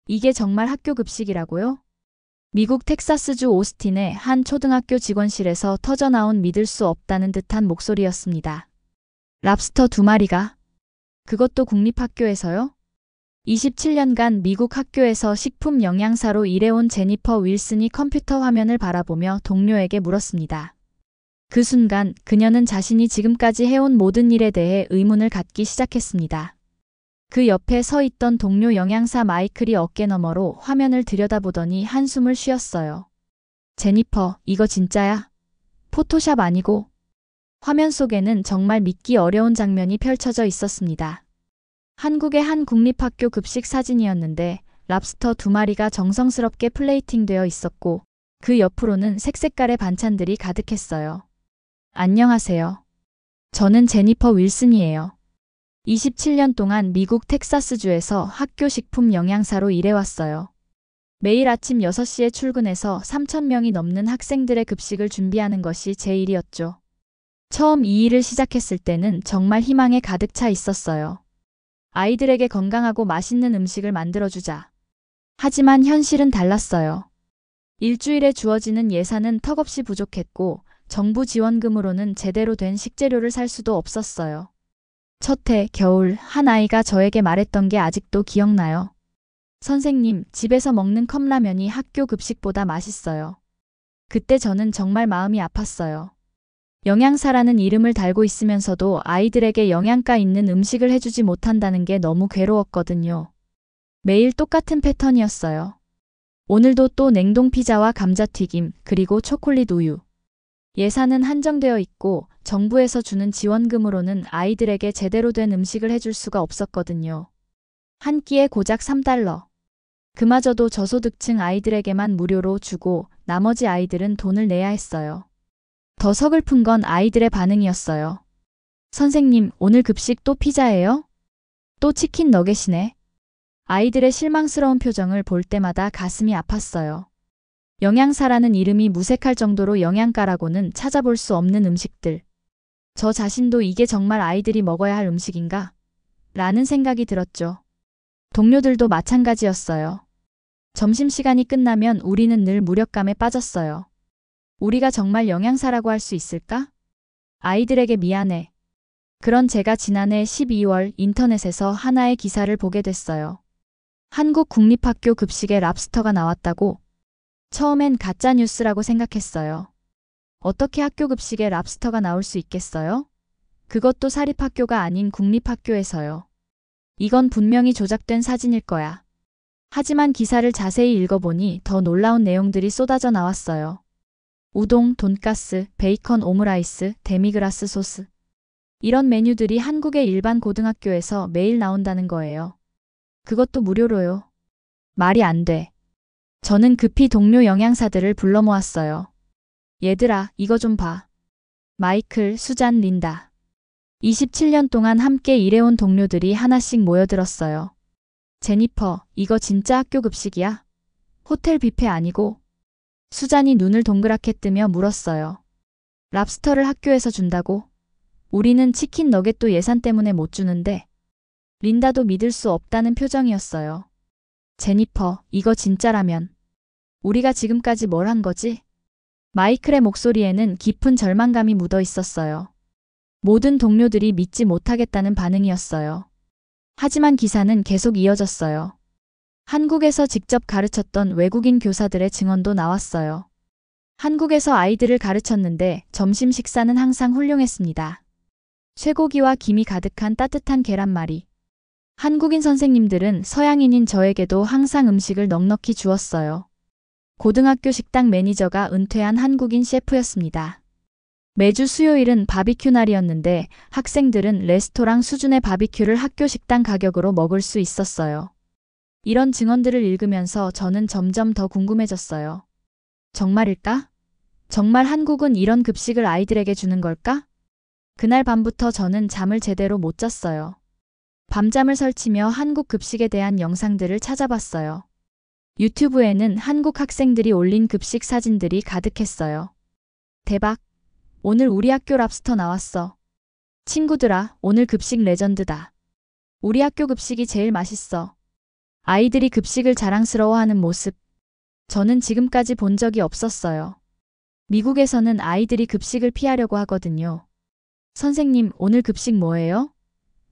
이게 정말 학교 급식이라고요? 미국 텍사스주 오스틴의 한 초등학교 직원실에서 터져나온 믿을 수 없다는 듯한 목소리였습니다. 랍스터 2마리가? 그것도 국립학교에서요? 27년간 미국 학교에서 식품 영양사로 일해온 제니퍼 윌슨이 컴퓨터 화면을 바라보며 동료에게 물었습니다. 그 순간 그녀는 자신이 지금까지 해온 모든 일에 대해 의문을 갖기 시작했습니다. 그 옆에 서 있던 동료 영양사 마이클이 어깨너머로 화면을 들여다보더니 한숨을 쉬었어요. 제니퍼, 이거 진짜야? 포토샵 아니고? 화면 속에는 정말 믿기 어려운 장면이 펼쳐져 있었습니다. 한국의 한 국립학교 급식 사진이었는데 랍스터 2마리가 정성스럽게 플레이팅되어 있었고 그 옆으로는 색색깔의 반찬들이 가득했어요. 안녕하세요. 저는 제니퍼 윌슨이에요. 27년 동안 미국 텍사스주에서 학교 식품 영양사로 일해왔어요. 매일 아침 6시에 출근해서 3,000명이 넘는 학생들의 급식을 준비하는 것이 제 일이었죠. 처음 이 일을 시작했을 때는 정말 희망에 가득 차 있었어요. 아이들에게 건강하고 맛있는 음식을 만들어주자. 하지만 현실은 달랐어요. 일주일에 주어지는 예산은 턱없이 부족했고 정부 지원금으로는 제대로 된 식재료를 살 수도 없었어요. 첫 해 겨울 한 아이가 저에게 말했던 게 아직도 기억나요. 선생님, 집에서 먹는 컵라면이 학교 급식보다 맛있어요. 그때 저는 정말 마음이 아팠어요. 영양사라는 이름을 달고 있으면서도 아이들에게 영양가 있는 음식을 해주지 못한다는 게 너무 괴로웠거든요. 매일 똑같은 패턴이었어요. 오늘도 또 냉동 피자와 감자튀김, 그리고 초콜릿 우유. 예산은 한정되어 있고 정부에서 주는 지원금으로는 아이들에게 제대로 된 음식을 해줄 수가 없었거든요. 한 끼에 고작 $3. 그마저도 저소득층 아이들에게만 무료로 주고 나머지 아이들은 돈을 내야 했어요. 더 서글픈 건 아이들의 반응이었어요. 선생님, 오늘 급식 또 피자예요? 또 치킨 너겟이네. 아이들의 실망스러운 표정을 볼 때마다 가슴이 아팠어요. 영양사라는 이름이 무색할 정도로 영양가라고는 찾아볼 수 없는 음식들. 저 자신도 이게 정말 아이들이 먹어야 할 음식인가? 라는 생각이 들었죠. 동료들도 마찬가지였어요. 점심시간이 끝나면 우리는 늘 무력감에 빠졌어요. 우리가 정말 영양사라고 할 수 있을까? 아이들에게 미안해. 그런 제가 지난해 12월 인터넷에서 하나의 기사를 보게 됐어요. 한국 국립학교 급식에 랍스터가 나왔다고? 처음엔 가짜 뉴스라고 생각했어요. 어떻게 학교 급식에 랍스터가 나올 수 있겠어요? 그것도 사립학교가 아닌 국립학교에서요. 이건 분명히 조작된 사진일 거야. 하지만 기사를 자세히 읽어보니 더 놀라운 내용들이 쏟아져 나왔어요. 우동, 돈가스, 베이컨 오므라이스, 데미그라스 소스. 이런 메뉴들이 한국의 일반 고등학교에서 매일 나온다는 거예요. 그것도 무료로요. 말이 안 돼. 저는 급히 동료 영양사들을 불러 모았어요. 얘들아, 이거 좀 봐. 마이클, 수잔, 린다. 27년 동안 함께 일해온 동료들이 하나씩 모여들었어요. 제니퍼, 이거 진짜 학교 급식이야? 호텔 뷔페 아니고? 수잔이 눈을 동그랗게 뜨며 물었어요. 랍스터를 학교에서 준다고? 우리는 치킨 너겟도 예산 때문에 못 주는데. 린다도 믿을 수 없다는 표정이었어요. 제니퍼, 이거 진짜라면. 우리가 지금까지 뭘 한 거지? 마이클의 목소리에는 깊은 절망감이 묻어 있었어요. 모든 동료들이 믿지 못하겠다는 반응이었어요. 하지만 기사는 계속 이어졌어요. 한국에서 직접 가르쳤던 외국인 교사들의 증언도 나왔어요. 한국에서 아이들을 가르쳤는데 점심 식사는 항상 훌륭했습니다. 쇠고기와 김이 가득한 따뜻한 계란말이. 한국인 선생님들은 서양인인 저에게도 항상 음식을 넉넉히 주었어요. 고등학교 식당 매니저가 은퇴한 한국인 셰프였습니다. 매주 수요일은 바비큐 날이었는데 학생들은 레스토랑 수준의 바비큐를 학교 식당 가격으로 먹을 수 있었어요. 이런 증언들을 읽으면서 저는 점점 더 궁금해졌어요. 정말일까? 정말 한국은 이런 급식을 아이들에게 주는 걸까? 그날 밤부터 저는 잠을 제대로 못 잤어요. 밤잠을 설치며 한국 급식에 대한 영상들을 찾아봤어요. 유튜브에는 한국 학생들이 올린 급식 사진들이 가득했어요. 대박! 오늘 우리 학교 랍스터 나왔어. 친구들아, 오늘 급식 레전드다. 우리 학교 급식이 제일 맛있어. 아이들이 급식을 자랑스러워하는 모습. 저는 지금까지 본 적이 없었어요. 미국에서는 아이들이 급식을 피하려고 하거든요. 선생님, 오늘 급식 뭐예요?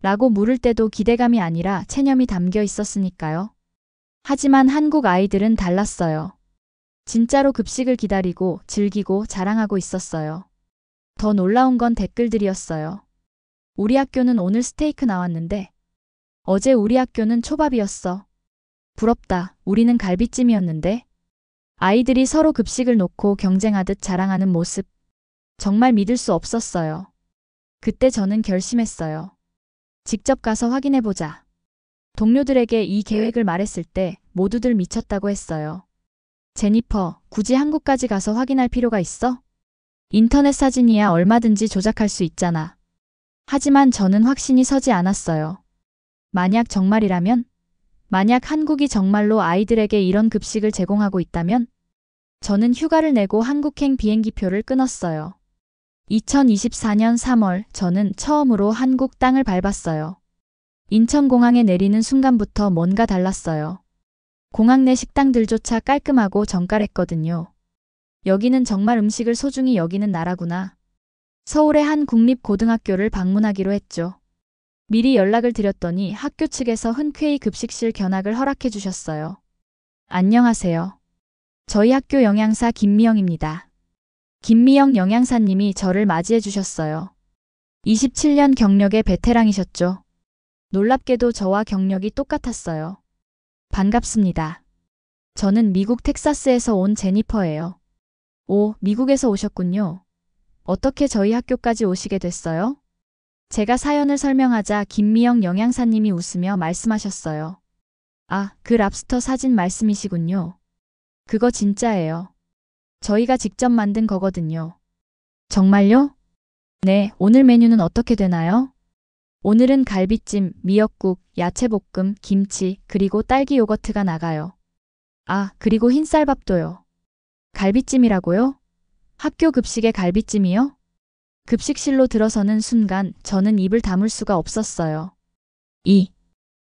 라고 물을 때도 기대감이 아니라 체념이 담겨 있었으니까요. 하지만 한국 아이들은 달랐어요. 진짜로 급식을 기다리고 즐기고 자랑하고 있었어요. 더 놀라운 건 댓글들이었어요. 우리 학교는 오늘 스테이크 나왔는데 어제 우리 학교는 초밥이었어. 부럽다. 우리는 갈비찜이었는데. 아이들이 서로 급식을 놓고 경쟁하듯 자랑하는 모습. 정말 믿을 수 없었어요. 그때 저는 결심했어요. 직접 가서 확인해보자. 동료들에게 이 계획을 말했을 때 모두들 미쳤다고 했어요. 제니퍼, 굳이 한국까지 가서 확인할 필요가 있어? 인터넷 사진이야 얼마든지 조작할 수 있잖아. 하지만 저는 확신이 서지 않았어요. 만약 정말이라면? 만약 한국이 정말로 아이들에게 이런 급식을 제공하고 있다면? 저는 휴가를 내고 한국행 비행기표를 끊었어요. 2024년 3월 저는 처음으로 한국 땅을 밟았어요. 인천공항에 내리는 순간부터 뭔가 달랐어요. 공항 내 식당들조차 깔끔하고 정갈했거든요. 여기는 정말 음식을 소중히 여기는 나라구나. 서울의 한 국립고등학교를 방문하기로 했죠. 미리 연락을 드렸더니 학교 측에서 흔쾌히 급식실 견학을 허락해 주셨어요. 안녕하세요. 저희 학교 영양사 김미영입니다. 김미영 영양사님이 저를 맞이해 주셨어요. 27년 경력의 베테랑이셨죠. 놀랍게도 저와 경력이 똑같았어요. 반갑습니다. 저는 미국 텍사스에서 온 제니퍼예요. 오, 미국에서 오셨군요. 어떻게 저희 학교까지 오시게 됐어요? 제가 사연을 설명하자 김미영 영양사님이 웃으며 말씀하셨어요. 아, 그 랍스터 사진 말씀이시군요. 그거 진짜예요. 저희가 직접 만든 거거든요. 정말요? 네, 오늘 메뉴는 어떻게 되나요? 오늘은 갈비찜, 미역국, 야채볶음, 김치, 그리고 딸기 요거트가 나가요. 아, 그리고 흰쌀밥도요. 갈비찜이라고요? 학교 급식에 갈비찜이요? 급식실로 들어서는 순간 저는 입을 다물 수가 없었어요.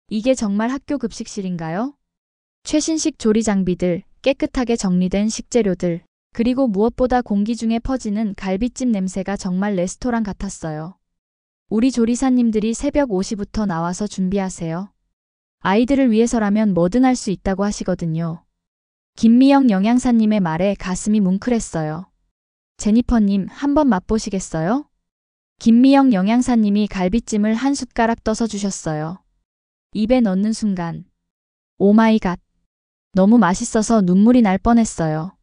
이게 정말 학교 급식실인가요? 최신식 조리 장비들, 깨끗하게 정리된 식재료들, 그리고 무엇보다 공기 중에 퍼지는 갈비찜 냄새가 정말 레스토랑 같았어요. 우리 조리사님들이 새벽 5시부터 나와서 준비하세요. 아이들을 위해서라면 뭐든 할 수 있다고 하시거든요. 김미영 영양사님의 말에 가슴이 뭉클했어요. 제니퍼님, 한번 맛보시겠어요? 김미영 영양사님이 갈비찜을 한 숟가락 떠서 주셨어요. 입에 넣는 순간. 오마이갓. 너무 맛있어서 눈물이 날 뻔했어요.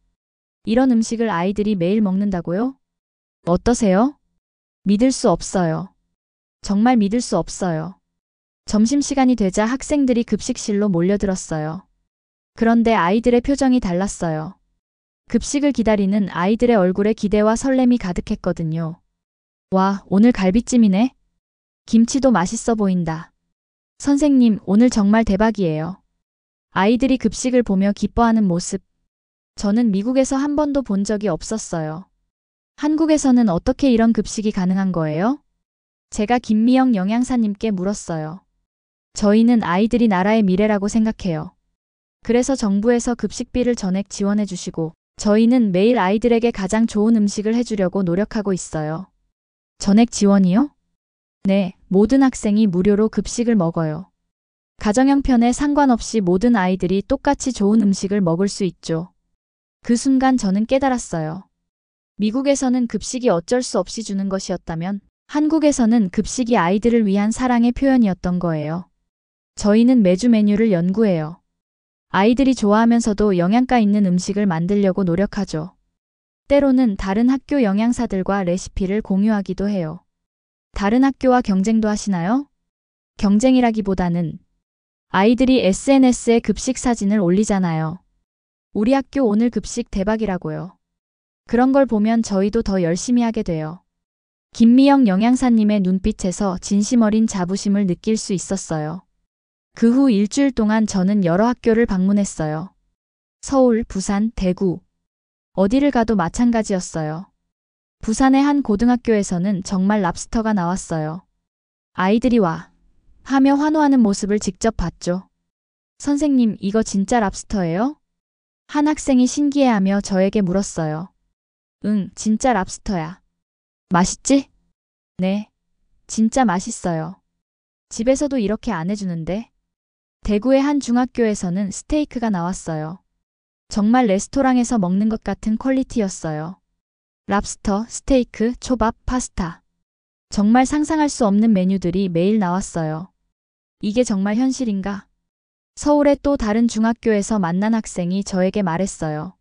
이런 음식을 아이들이 매일 먹는다고요? 어떠세요? 믿을 수 없어요. 정말 믿을 수 없어요. 점심시간이 되자 학생들이 급식실로 몰려들었어요. 그런데 아이들의 표정이 달랐어요. 급식을 기다리는 아이들의 얼굴에 기대와 설렘이 가득했거든요. 와, 오늘 갈비찜이네. 김치도 맛있어 보인다. 선생님, 오늘 정말 대박이에요. 아이들이 급식을 보며 기뻐하는 모습. 저는 미국에서 한 번도 본 적이 없었어요. 한국에서는 어떻게 이런 급식이 가능한 거예요? 제가 김미영 영양사님께 물었어요. 저희는 아이들이 나라의 미래라고 생각해요. 그래서 정부에서 급식비를 전액 지원해 주시고 저희는 매일 아이들에게 가장 좋은 음식을 해주려고 노력하고 있어요. 전액 지원이요? 네, 모든 학생이 무료로 급식을 먹어요. 가정 형편에 상관없이 모든 아이들이 똑같이 좋은 음식을 먹을 수 있죠. 그 순간 저는 깨달았어요. 미국에서는 급식이 어쩔 수 없이 주는 것이었다면 한국에서는 급식이 아이들을 위한 사랑의 표현이었던 거예요. 저희는 매주 메뉴를 연구해요. 아이들이 좋아하면서도 영양가 있는 음식을 만들려고 노력하죠. 때로는 다른 학교 영양사들과 레시피를 공유하기도 해요. 다른 학교와 경쟁도 하시나요? 경쟁이라기보다는 아이들이 SNS에 급식 사진을 올리잖아요. 우리 학교 오늘 급식 대박이라고요. 그런 걸 보면 저희도 더 열심히 하게 돼요. 김미영 영양사님의 눈빛에서 진심 어린 자부심을 느낄 수 있었어요. 그 후 일주일 동안 저는 여러 학교를 방문했어요. 서울, 부산, 대구. 어디를 가도 마찬가지였어요. 부산의 한 고등학교에서는 정말 랍스터가 나왔어요. 아이들이 와 하며 환호하는 모습을 직접 봤죠. 선생님, 이거 진짜 랍스터예요? 한 학생이 신기해하며 저에게 물었어요. 응, 진짜 랍스터야. 맛있지? 네, 진짜 맛있어요. 집에서도 이렇게 안 해주는데. 대구의 한 중학교에서는 스테이크가 나왔어요. 정말 레스토랑에서 먹는 것 같은 퀄리티였어요. 랍스터, 스테이크, 초밥, 파스타. 정말 상상할 수 없는 메뉴들이 매일 나왔어요. 이게 정말 현실인가? 서울의 또 다른 중학교에서 만난 학생이 저에게 말했어요.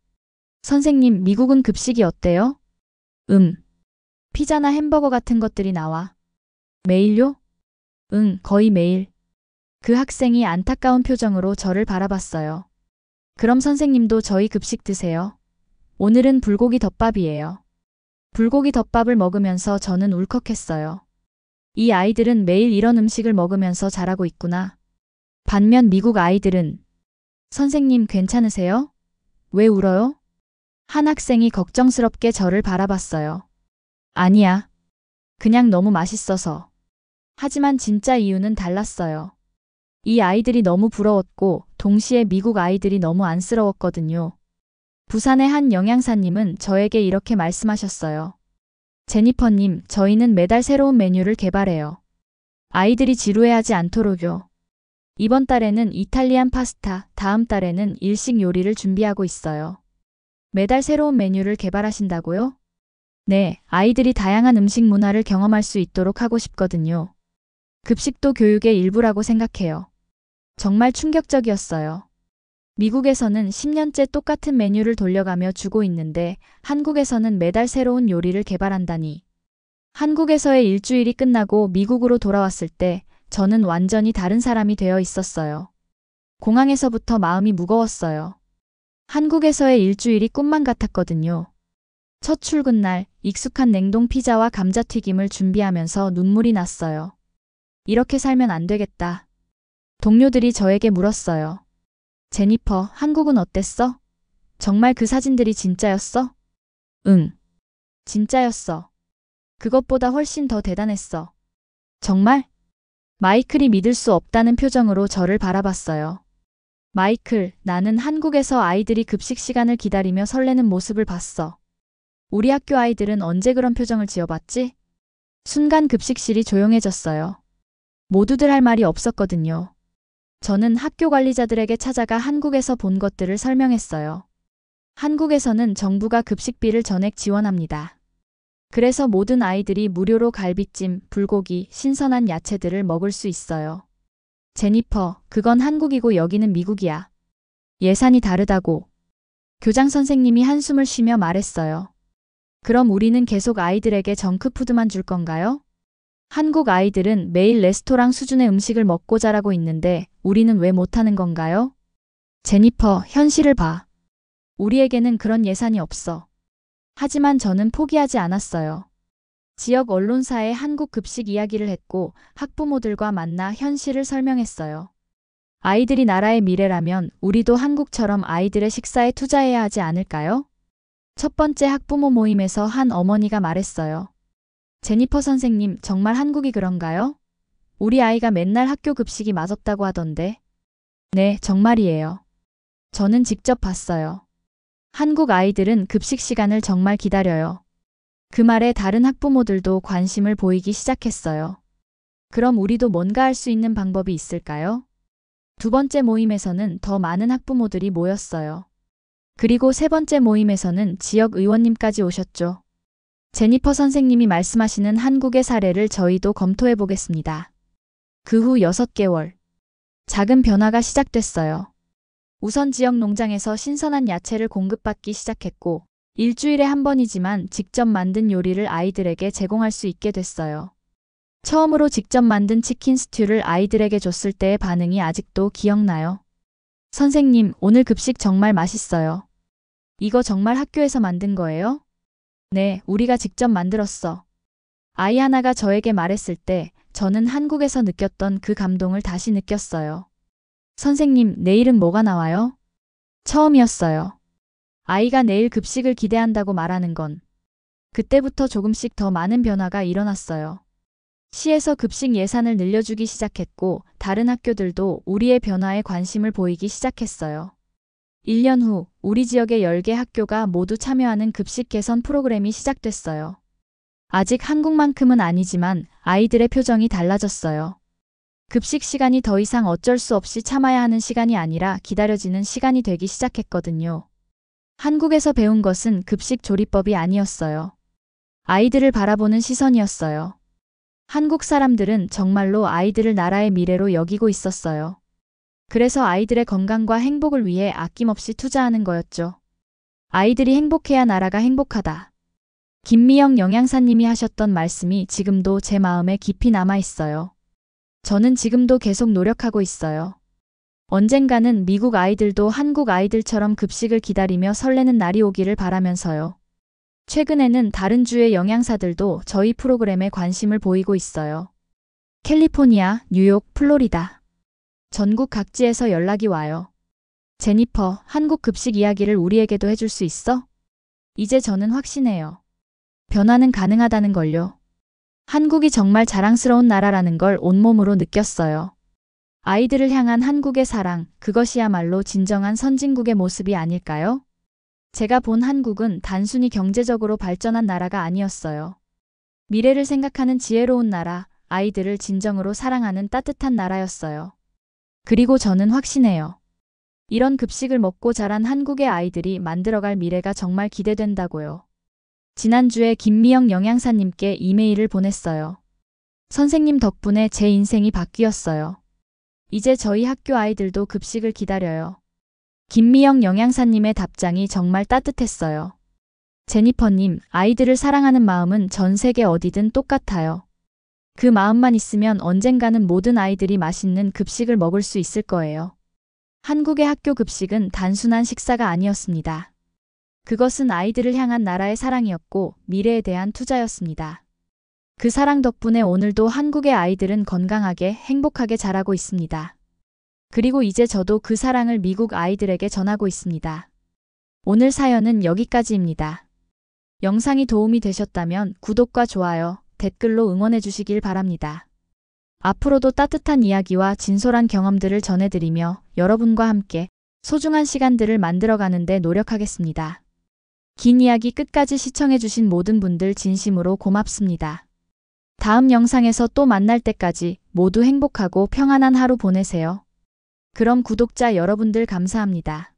선생님, 미국은 급식이 어때요? 피자나 햄버거 같은 것들이 나와. 매일요? 응, 거의 매일. 그 학생이 안타까운 표정으로 저를 바라봤어요. 그럼 선생님도 저희 급식 드세요. 오늘은 불고기 덮밥이에요. 불고기 덮밥을 먹으면서 저는 울컥했어요. 이 아이들은 매일 이런 음식을 먹으면서 자라고 있구나. 반면 미국 아이들은 선생님 괜찮으세요? 왜 울어요? 한 학생이 걱정스럽게 저를 바라봤어요. 아니야. 그냥 너무 맛있어서. 하지만 진짜 이유는 달랐어요. 이 아이들이 너무 부러웠고 동시에 미국 아이들이 너무 안쓰러웠거든요. 부산의 한 영양사님은 저에게 이렇게 말씀하셨어요. 제니퍼님, 저희는 매달 새로운 메뉴를 개발해요. 아이들이 지루해하지 않도록요. 이번 달에는 이탈리안 파스타, 다음 달에는 일식 요리를 준비하고 있어요. 매달 새로운 메뉴를 개발하신다고요? 네, 아이들이 다양한 음식 문화를 경험할 수 있도록 하고 싶거든요. 급식도 교육의 일부라고 생각해요. 정말 충격적이었어요. 미국에서는 10년째 똑같은 메뉴를 돌려가며 주고 있는데 한국에서는 매달 새로운 요리를 개발한다니. 한국에서의 일주일이 끝나고 미국으로 돌아왔을 때 저는 완전히 다른 사람이 되어 있었어요. 공항에서부터 마음이 무거웠어요. 한국에서의 일주일이 꿈만 같았거든요. 첫 출근 날 익숙한 냉동 피자와 감자튀김을 준비하면서 눈물이 났어요. 이렇게 살면 안 되겠다. 동료들이 저에게 물었어요. 제니퍼, 한국은 어땠어? 정말 그 사진들이 진짜였어? 응, 진짜였어. 그것보다 훨씬 더 대단했어. 정말? 마이클이 믿을 수 없다는 표정으로 저를 바라봤어요. 마이클, 나는 한국에서 아이들이 급식 시간을 기다리며 설레는 모습을 봤어. 우리 학교 아이들은 언제 그런 표정을 지어봤지? 순간 급식실이 조용해졌어요. 모두들 할 말이 없었거든요. 저는 학교 관리자들에게 찾아가 한국에서 본 것들을 설명했어요. 한국에서는 정부가 급식비를 전액 지원합니다. 그래서 모든 아이들이 무료로 갈비찜, 불고기, 신선한 야채들을 먹을 수 있어요. 제니퍼, 그건 한국이고 여기는 미국이야. 예산이 다르다고. 교장 선생님이 한숨을 쉬며 말했어요. 그럼 우리는 계속 아이들에게 정크푸드만 줄 건가요? 한국 아이들은 매일 레스토랑 수준의 음식을 먹고 자라고 있는데 우리는 왜 못하는 건가요? 제니퍼, 현실을 봐. 우리에게는 그런 예산이 없어. 하지만 저는 포기하지 않았어요. 지역 언론사에 한국 급식 이야기를 했고 학부모들과 만나 현실을 설명했어요. 아이들이 나라의 미래라면 우리도 한국처럼 아이들의 식사에 투자해야 하지 않을까요? 첫 번째 학부모 모임에서 한 어머니가 말했어요. 제니퍼 선생님, 정말 한국이 그런가요? 우리 아이가 맨날 학교 급식이 맛없다고 하던데. 네, 정말이에요. 저는 직접 봤어요. 한국 아이들은 급식 시간을 정말 기다려요. 그 말에 다른 학부모들도 관심을 보이기 시작했어요. 그럼 우리도 뭔가 할 수 있는 방법이 있을까요? 두 번째 모임에서는 더 많은 학부모들이 모였어요. 그리고 세 번째 모임에서는 지역 의원님까지 오셨죠. 제니퍼 선생님이 말씀하시는 한국의 사례를 저희도 검토해 보겠습니다. 그 후 6개월. 작은 변화가 시작됐어요. 우선 지역 농장에서 신선한 야채를 공급받기 시작했고 일주일에 한 번이지만 직접 만든 요리를 아이들에게 제공할 수 있게 됐어요. 처음으로 직접 만든 치킨 스튜를 아이들에게 줬을 때의 반응이 아직도 기억나요. 선생님, 오늘 급식 정말 맛있어요. 이거 정말 학교에서 만든 거예요? 네, 우리가 직접 만들었어. 아이 하나가 저에게 말했을 때 저는 한국에서 느꼈던 그 감동을 다시 느꼈어요. 선생님, 내일은 뭐가 나와요? 처음이었어요. 아이가 내일 급식을 기대한다고 말하는 건. 그때부터 조금씩 더 많은 변화가 일어났어요. 시에서 급식 예산을 늘려주기 시작했고 다른 학교들도 우리의 변화에 관심을 보이기 시작했어요. 1년 후 우리 지역의 10개 학교가 모두 참여하는 급식 개선 프로그램이 시작됐어요. 아직 한국만큼은 아니지만 아이들의 표정이 달라졌어요. 급식 시간이 더 이상 어쩔 수 없이 참아야 하는 시간이 아니라 기다려지는 시간이 되기 시작했거든요. 한국에서 배운 것은 급식 조리법이 아니었어요. 아이들을 바라보는 시선이었어요. 한국 사람들은 정말로 아이들을 나라의 미래로 여기고 있었어요. 그래서 아이들의 건강과 행복을 위해 아낌없이 투자하는 거였죠. 아이들이 행복해야 나라가 행복하다. 김미영 영양사님이 하셨던 말씀이 지금도 제 마음에 깊이 남아 있어요. 저는 지금도 계속 노력하고 있어요. 언젠가는 미국 아이들도 한국 아이들처럼 급식을 기다리며 설레는 날이 오기를 바라면서요. 최근에는 다른 주의 영양사들도 저희 프로그램에 관심을 보이고 있어요. 캘리포니아, 뉴욕, 플로리다. 전국 각지에서 연락이 와요. 제니퍼, 한국 급식 이야기를 우리에게도 해줄 수 있어? 이제 저는 확신해요. 변화는 가능하다는 걸요. 한국이 정말 자랑스러운 나라라는 걸 온몸으로 느꼈어요. 아이들을 향한 한국의 사랑, 그것이야말로 진정한 선진국의 모습이 아닐까요? 제가 본 한국은 단순히 경제적으로 발전한 나라가 아니었어요. 미래를 생각하는 지혜로운 나라, 아이들을 진정으로 사랑하는 따뜻한 나라였어요. 그리고 저는 확신해요. 이런 급식을 먹고 자란 한국의 아이들이 만들어갈 미래가 정말 기대된다고요. 지난주에 김미영 영양사님께 이메일을 보냈어요. 선생님 덕분에 제 인생이 바뀌었어요. 이제 저희 학교 아이들도 급식을 기다려요. 김미영 영양사님의 답장이 정말 따뜻했어요. 제니퍼님, 아이들을 사랑하는 마음은 전 세계 어디든 똑같아요. 그 마음만 있으면 언젠가는 모든 아이들이 맛있는 급식을 먹을 수 있을 거예요. 한국의 학교 급식은 단순한 식사가 아니었습니다. 그것은 아이들을 향한 나라의 사랑이었고 미래에 대한 투자였습니다. 그 사랑 덕분에 오늘도 한국의 아이들은 건강하게 행복하게 자라고 있습니다. 그리고 이제 저도 그 사랑을 미국 아이들에게 전하고 있습니다. 오늘 사연은 여기까지입니다. 영상이 도움이 되셨다면 구독과 좋아요, 댓글로 응원해 주시길 바랍니다. 앞으로도 따뜻한 이야기와 진솔한 경험들을 전해드리며 여러분과 함께 소중한 시간들을 만들어가는 데 노력하겠습니다. 긴 이야기 끝까지 시청해주신 모든 분들 진심으로 고맙습니다. 다음 영상에서 또 만날 때까지 모두 행복하고 평안한 하루 보내세요. 그럼 구독자 여러분들 감사합니다.